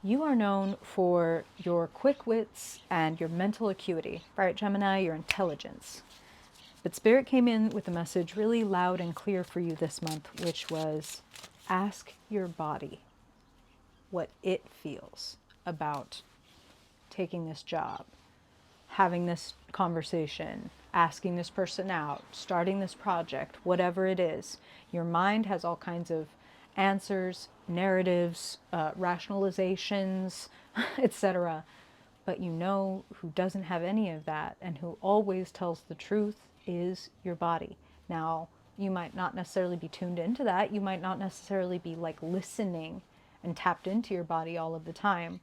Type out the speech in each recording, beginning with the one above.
You are known for your quick wits and your mental acuity. Right, Gemini, your intelligence. But Spirit came in with a message really loud and clear for you this month, which was ask your body what it feels about taking this job, having this conversation, asking this person out, starting this project, whatever it is. Your mind has all kinds of answers, narratives, rationalizations, etc. But you know who doesn't have any of that and who always tells the truth is your body. Now, you might not necessarily be tuned into that. You might not necessarily be like listening and tapped into your body all of the time.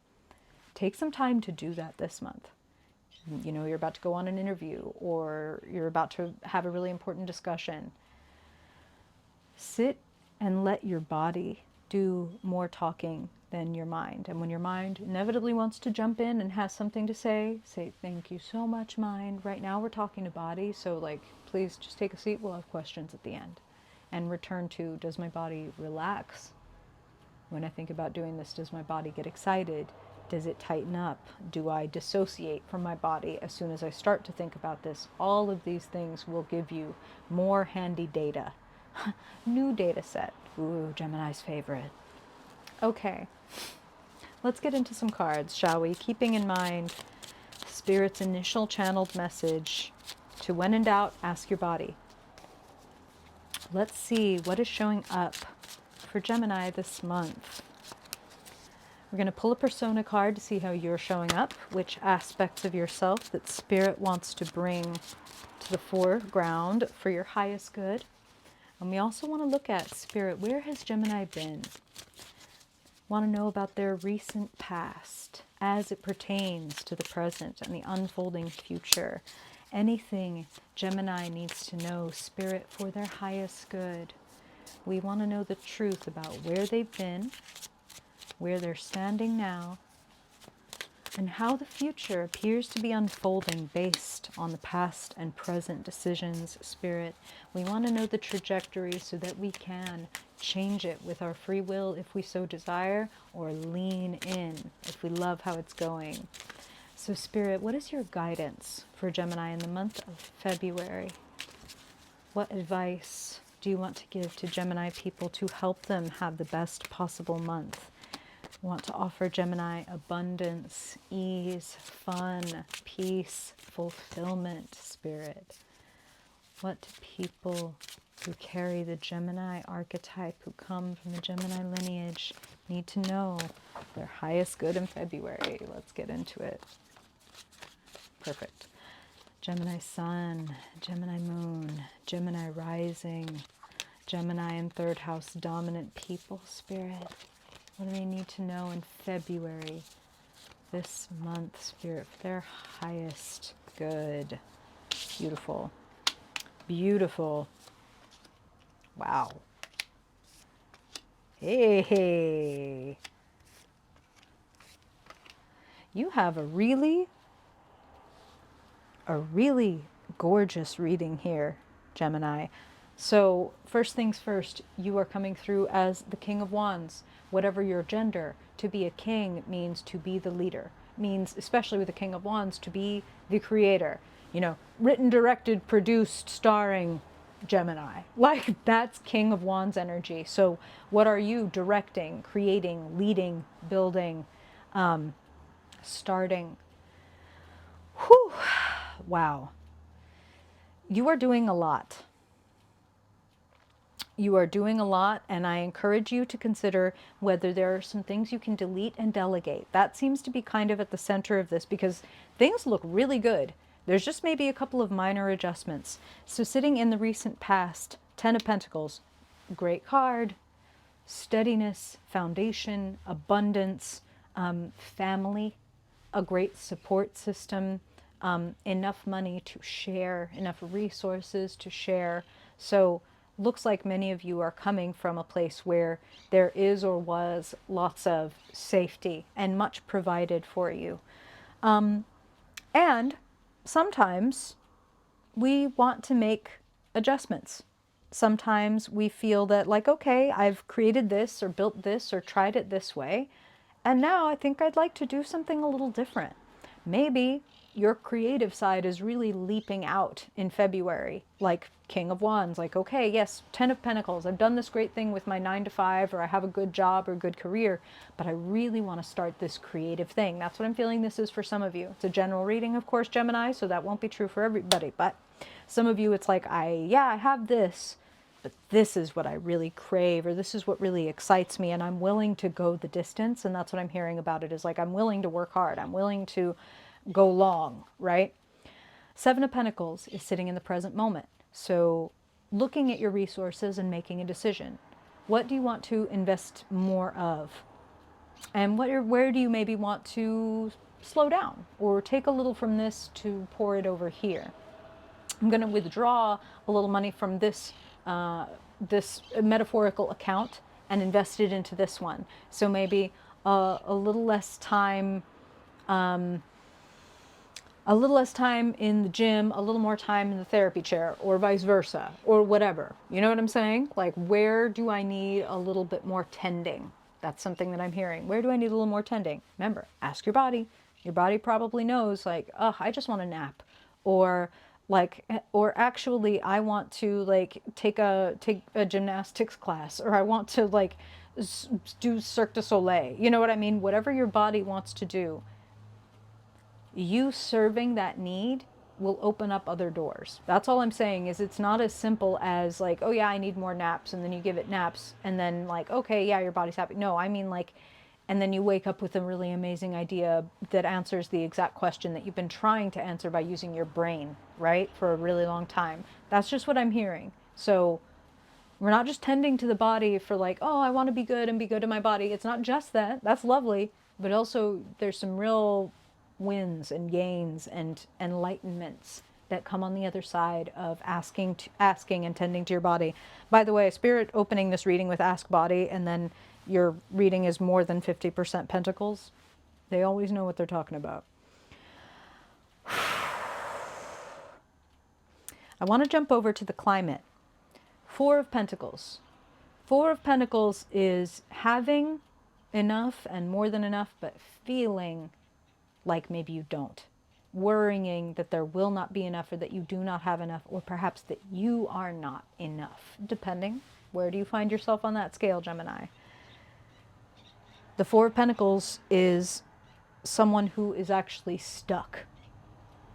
Take some time to do that this month. You know, you're about to go on an interview or you're about to have a really important discussion. Sit and let your body do more talking than your mind. And when your mind inevitably wants to jump in and has something to say thank you so much, mind. Right now we're talking to body, so like please just take a seat. We'll have questions at the end. And return to, does my body relax when I think about doing this? Does my body get excited? Does it tighten up? Do I dissociate from my body as soon as I start to think about this? All of these things will give you more handy data. New data set. Ooh, Gemini's favorite. Okay, let's get into some cards, shall we? Keeping in mind Spirit's initial channeled message to when in doubt, ask your body. Let's see what is showing up for Gemini this month. We're going to pull a persona card to see how you're showing up, which aspects of yourself that Spirit wants to bring to the foreground for your highest good. And we also want to look at, Spirit, where has Gemini been? Want to know about their recent past as it pertains to the present and the unfolding future. Anything Gemini needs to know, Spirit, for their highest good. We want to know the truth about where they've been, where they're standing now, and how the future appears to be unfolding based on the past and present decisions, Spirit. We want to know the trajectory so that we can change it with our free will if we so desire, or lean in if we love how it's going. So Spirit, what is your guidance for Gemini in the month of February? What advice do you want to give to Gemini people to help them have the best possible month? We want to offer Gemini abundance, ease, fun, peace, fulfillment, Spirit. What do people who carry the Gemini archetype, who come from the Gemini lineage, need to know their highest good in February? Let's get into it. Perfect. Gemini Sun, Gemini Moon, Gemini Rising, Gemini in third house dominant people, Spirit. What do they need to know in February, this month, Spirit, for their highest good? Beautiful. Beautiful. Wow. Hey. You have a really gorgeous reading here, Gemini. So first things first, you are coming through as the King of Wands. Whatever your gender, to be a king means to be the leader. Means, especially with the King of Wands, to be the creator. You know, written, directed, produced, starring Gemini. Like, that's King of Wands energy. So what are you directing, creating, leading, building, starting? Whew. Wow. You are doing a lot. You are doing a lot, and I encourage you to consider whether there are some things you can delete and delegate. That seems to be kind of at the center of this, because things look really good. There's just maybe a couple of minor adjustments. So sitting in the recent past, 10 of Pentacles, great card, steadiness, foundation, abundance, family, a great support system, enough money to share, enough resources to share. So looks like many of you are coming from a place where there is or was lots of safety and much provided for you. And sometimes we want to make adjustments. Sometimes we feel that, like, okay, I've created this or built this or tried it this way, And now I think I'd like to do something a little different. Maybe your creative side is really leaping out in February, like King of Wands, like, okay, yes, Ten of Pentacles, I've done this great thing with my 9 to 5, or I have a good job or good career, but I really want to start this creative thing. That's what I'm feeling this is for some of you. It's a general reading, of course, Gemini, so that won't be true for everybody, but some of you, it's like, I have this, but this is what I really crave, or this is what really excites me, and I'm willing to go the distance. And that's what I'm hearing about it, is like, I'm willing to work hard, I'm willing to go long, right? Seven of Pentacles is sitting in the present moment. So looking at your resources and making a decision. What do you want to invest more of? And where do you maybe want to slow down or take a little from this to pour it over here? I'm going to withdraw a little money from this metaphorical account and invest it into this one. So maybe a little less time, a little less time in the gym, a little more time in the therapy chair, or vice versa, or whatever. You know what I'm saying? Like, where do I need a little bit more tending? That's something that I'm hearing. Where do I need a little more tending? Remember, ask your body. Your body probably knows, like, oh, I just want a nap. Or like, or actually I want to like take a gymnastics class, or I want to like do Cirque du Soleil. You know what I mean? Whatever your body wants to do, you serving that need will open up other doors. That's all I'm saying, is it's not as simple as like, oh yeah, I need more naps, and then you give it naps, and then like, okay, yeah, your body's happy. No, I mean like, and then you wake up with a really amazing idea that answers the exact question that you've been trying to answer by using your brain, right, for a really long time. That's just what I'm hearing. So we're not just tending to the body for like, oh, I want to be good and be good to my body. It's not just that. That's lovely. But also there's some real wins and gains and enlightenments that come on the other side of asking and tending to your body. By the way, Spirit opening this reading with ask body, and then your reading is more than 50% pentacles. They always know what they're talking about. I want to jump over to the climate. Four of Pentacles. Four of Pentacles is having enough and more than enough, but feeling like maybe you don't. Worrying that there will not be enough, or that you do not have enough, or perhaps that you are not enough, depending. Where do you find yourself on that scale, Gemini? The Four of Pentacles is someone who is actually stuck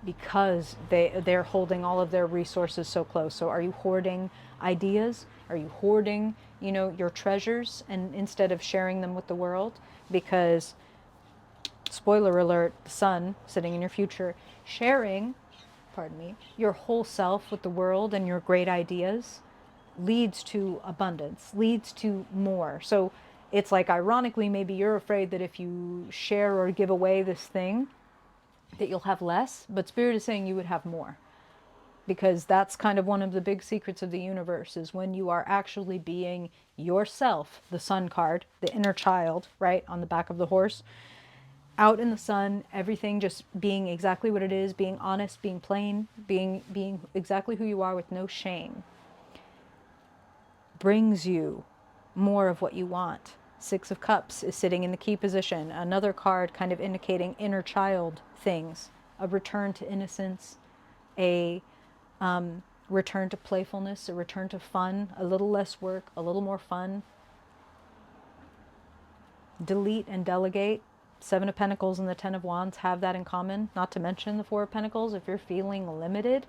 because they're holding all of their resources so close. So are you hoarding ideas? Are you hoarding, you know, your treasures, and instead of sharing them with the world? Because, spoiler alert, the sun sitting in your future, sharing, pardon me, your whole self with the world and your great ideas leads to abundance, leads to more. So it's like, ironically, maybe you're afraid that if you share or give away this thing, that you'll have less, but Spirit is saying you would have more. Because that's kind of one of the big secrets of the universe, is when you are actually being yourself, the sun card, the inner child, right, on the back of the horse, out in the sun, everything just being exactly what it is, being honest, being plain, being exactly who you are with no shame, brings you more of what you want. Six of Cups is sitting in the key position. Another card kind of indicating inner child things. A return to innocence, a return to playfulness, a return to fun, a little less work, a little more fun. Delete and delegate. Seven of Pentacles and the Ten of Wands have that in common. Not to mention the Four of Pentacles. If you're feeling limited,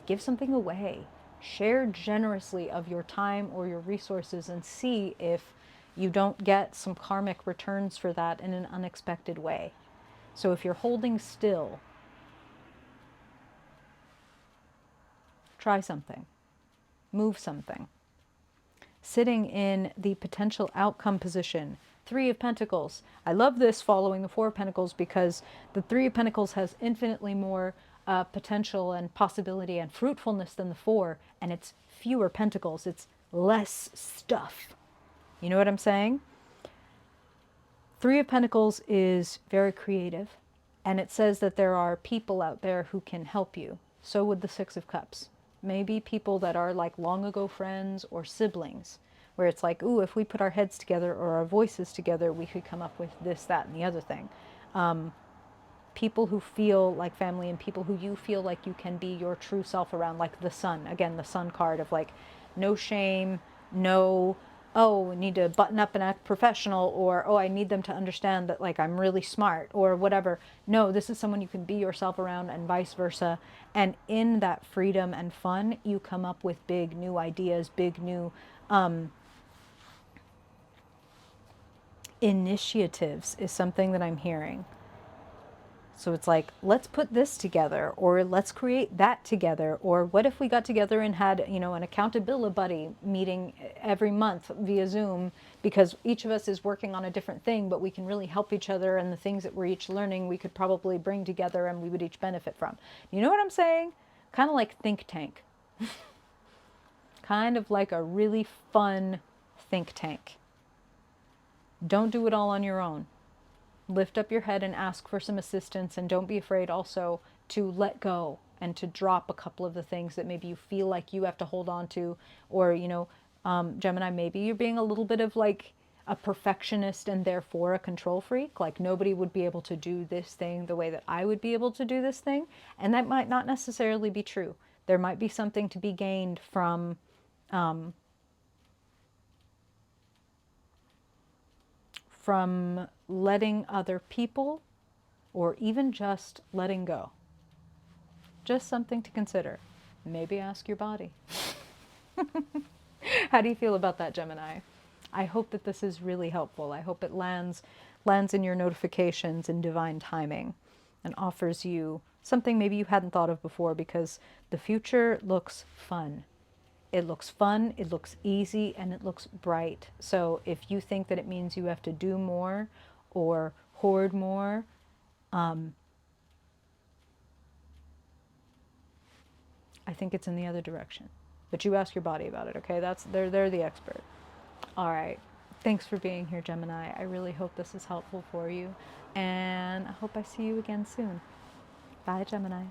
give something away. Share generously of your time or your resources, and see if you don't get some karmic returns for that in an unexpected way. So if you're holding still, try something. Move something. Sitting in the potential outcome position, Three of Pentacles. I love this following the Four of Pentacles, because the Three of Pentacles has infinitely more potential and possibility and fruitfulness than the Four, and it's fewer pentacles. It's less stuff. You know what I'm saying? Three of Pentacles is very creative, and it says that there are people out there who can help you. So would the Six of Cups. Maybe people that are like long ago friends or siblings where it's like, ooh, if we put our heads together or our voices together, we could come up with this, that, and the other thing. People who feel like family and people who you feel like you can be your true self around, like the sun, again, the sun card of like no shame, no, oh, I need to button up and act professional, or oh, I need them to understand that like I'm really smart or whatever. No, this is someone you can be yourself around, and vice versa. And in that freedom and fun, you come up with big new ideas, big new initiatives is something that I'm hearing. So it's like, let's put this together, or let's create that together, or what if we got together and had, you know, an accountability buddy meeting every month via Zoom, because each of us is working on a different thing, but we can really help each other, and the things that we're each learning, we could probably bring together and we would each benefit from. You know what I'm saying? Kind of like think tank. Kind of like a really fun think tank. Don't do it all on your own. Lift up your head and ask for some assistance, and don't be afraid also to let go and to drop a couple of the things that maybe you feel like you have to hold on to, or you know, Gemini, maybe you're being a little bit of like a perfectionist and therefore a control freak, like nobody would be able to do this thing the way that I would be able to do this thing, and that might not necessarily be true. There might be something to be gained from letting other people, or even just letting go. Just something to consider. Maybe ask your body. How do you feel about that, Gemini? I hope that this is really helpful. I hope it lands in your notifications in divine timing and offers you something maybe you hadn't thought of before, because the future looks fun. It looks fun, it looks easy, and it looks bright. So if you think that it means you have to do more or hoard more, I think it's in the other direction. But you ask your body about it, okay? They're the expert. All right. Thanks for being here, Gemini. I really hope this is helpful for you, and I hope I see you again soon. Bye, Gemini.